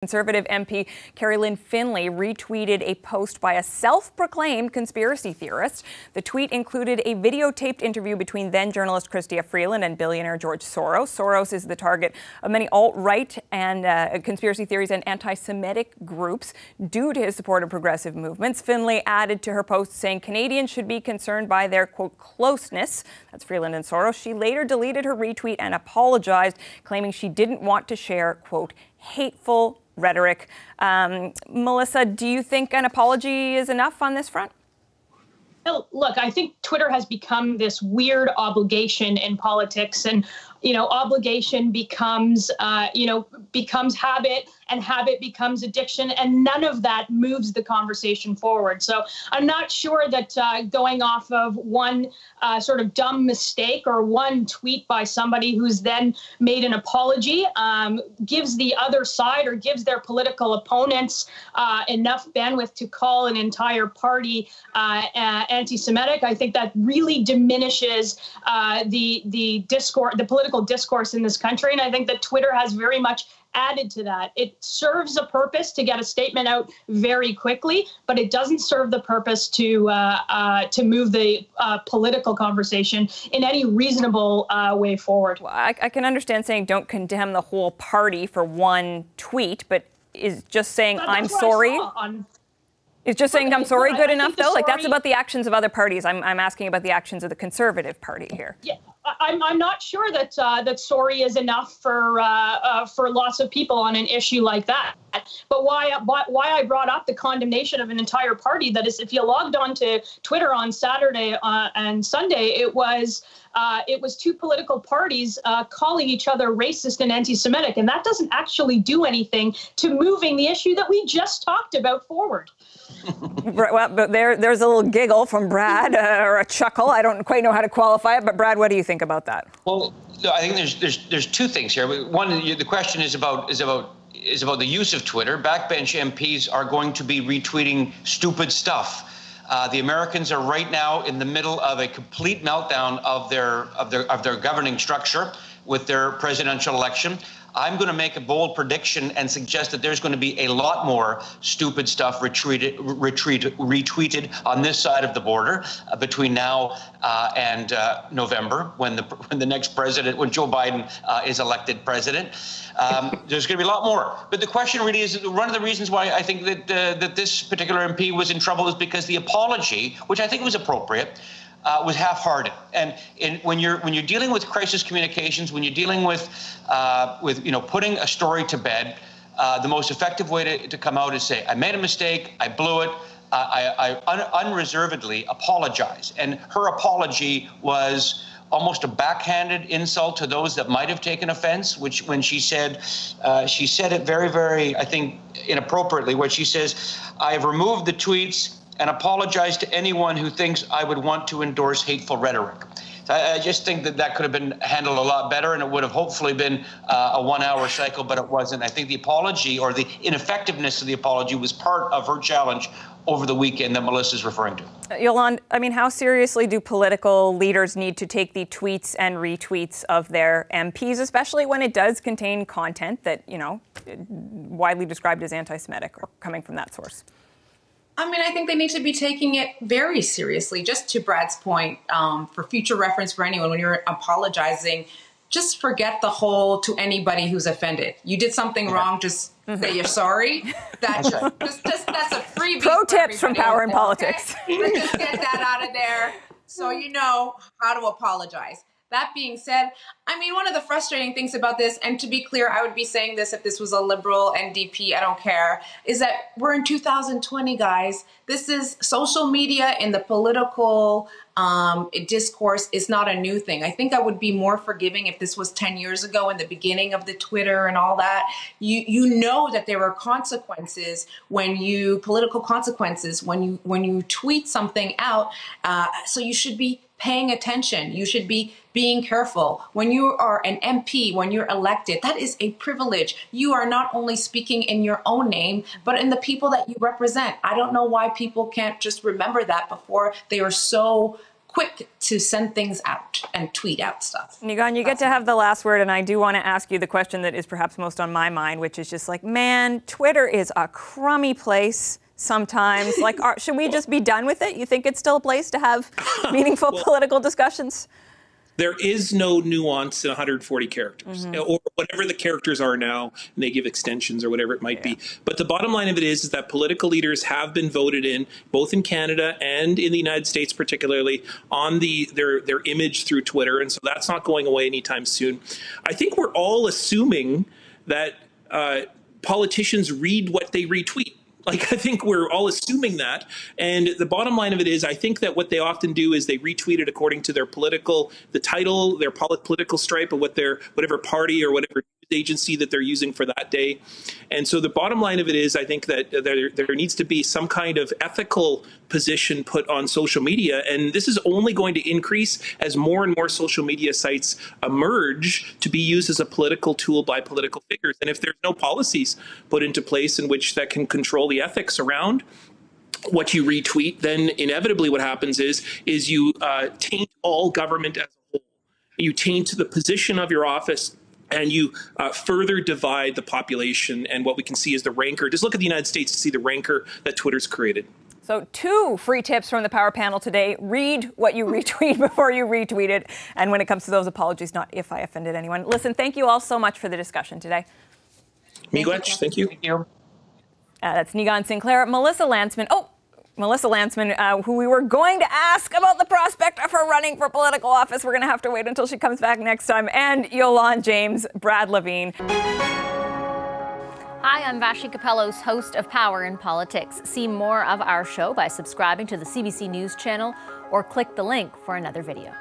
Conservative MP Kerry-Lynne Findlay retweeted a post by a self-proclaimed conspiracy theorist. The tweet included a videotaped interview between then-journalist Chrystia Freeland and billionaire George Soros. Soros is the target of many alt-right and conspiracy theories and anti-Semitic groups due to his support of progressive movements. Findlay added to her post saying Canadians should be concerned by their, quote, closeness. That's Freeland and Soros. She later deleted her retweet and apologized, claiming she didn't want to share, quote, hateful rhetoric. Melissa, do you think an apology is enough on this front? Look, I think Twitter has become this weird obligation in politics, and obligation becomes becomes habit, and habit becomes addiction, and none of that moves the conversation forward. So I'm not sure that going off of one sort of dumb mistake or one tweet by somebody who's then made an apology gives the other side or gives their political opponents enough bandwidth to call an entire party anti-Semitic. I think that really diminishes the discourse, the political discourse in this country, and I think that Twitter has very much added to that. It serves a purpose to get a statement out very quickly, but it doesn't serve the purpose to move the political conversation in any reasonable way forward. Well, I can understand saying don't condemn the whole party for one tweet, but is just saying I'm sorry? Is just saying I'm sorry good enough, though? Like, that's about the actions of other parties. I'm asking about the actions of the Conservative Party here. Yeah, I'm not sure that that sorry is enough for lots of people on an issue like that. But why I brought up the condemnation of an entire party, that is, if you logged on to Twitter on Saturday and Sunday, it was two political parties calling each other racist and anti-Semitic, and that doesn't actually do anything to moving the issue that we just talked about forward. Well, but there's a little giggle from Brad, or a chuckle. I don't quite know how to qualify it, but Brad, what do you think about that? Well, I think there's two things here. One, the question is about the use of Twitter. Backbench MPs are going to be retweeting stupid stuff. The Americans are right now in the middle of a complete meltdown of their governing structure with their presidential election. I'm going to make a bold prediction and suggest that there's going to be a lot more stupid stuff retweeted on this side of the border between now and November, when the next president, when Joe Biden is elected president. There's going to be a lot more. But the question really is, one of the reasons why I think that this particular MP was in trouble is because the apology, which I think was appropriate, was half-hearted. And when you're dealing with crisis communications, when you're dealing with putting a story to bed, the most effective way to come out is say, I made a mistake, I blew it, I unreservedly apologize. And her apology was almost a backhanded insult to those that might have taken offense, which when she said it very, very, I think, inappropriately, where she says, I have removed the tweets and apologize to anyone who thinks I would want to endorse hateful rhetoric. So I just think that could have been handled a lot better, and it would have hopefully been a one-hour cycle, but it wasn't. I think the apology, or the ineffectiveness of the apology, was part of her challenge over the weekend that Melissa's referring to. Yolande, I mean, how seriously do political leaders need to take the tweets and retweets of their MPs, especially when it does contain content that, widely described as anti-Semitic or coming from that source? I mean, I think they need to be taking it very seriously. Just to Brad's point, for future reference for anyone, when you're apologizing, just forget the whole to anybody who's offended. You did something wrong, just say you're sorry. That's a freebie. Pro tips from Power and Politics. Okay? Let's just get that out of there so you know how to apologize. That being said, I mean, one of the frustrating things about this, and to be clear, I would be saying this if this was a liberal NDP, I don't care, is that we're in 2020, guys. This is social media in the political discourse is not a new thing. I think I would be more forgiving if this was 10 years ago in the beginning of the Twitter and all that. You know that there are consequences political consequences when you tweet something out. So you should be paying attention. You should be being careful. When you are an MP, when you're elected, that is a privilege. You are not only speaking in your own name, but in the people that you represent. I don't know why people can't just remember that before they are so quick to send things out and tweet out stuff. Nigan, you get to have the last word, and I do want to ask you the question that is perhaps most on my mind, which is just like, man, Twitter is a crummy place sometimes. Like, should we just be done with it? You think it's still a place to have meaningful political discussions? There is no nuance in 140 characters, or whatever the characters are now, and they give extensions or whatever it might be. But the bottom line of it is that political leaders have been voted in, both in Canada and in the United States particularly, on their image through Twitter, and so that's not going away anytime soon. I think we're all assuming that politicians read what they retweet. Like, I think we're all assuming that. And the bottom line of it is, I think that what they often do is they retweet it according to their the title, their political stripe, of whatever party or whatever agency that they're using for that day. And so the bottom line of it is, I think that there needs to be some kind of ethical position put on social media. And this is only going to increase as more and more social media sites emerge to be used as a political tool by political figures. And if there's no policies put into place in which that can control the ethics around what you retweet, then inevitably what happens is you taint all government as a whole. You taint the position of your office, and you further divide the population. And what we can see is the rancor. Just look at the United States to see the rancor that Twitter's created. So 2 free tips from the Power Panel today. Read what you retweet before you retweet it. And when it comes to those, apologies, not if I offended anyone. Listen, thank you all so much for the discussion today. Miigwech, thank you. Thank you. That's Nigan Sinclair. Melissa Landsman, who we were going to ask about the prospect of her running for political office. We're going to have to wait until she comes back next time. And Yolande James, Brad Levine. Hi, I'm Vashi Capellos, host of Power in Politics. See more of our show by subscribing to the CBC News channel or click the link for another video.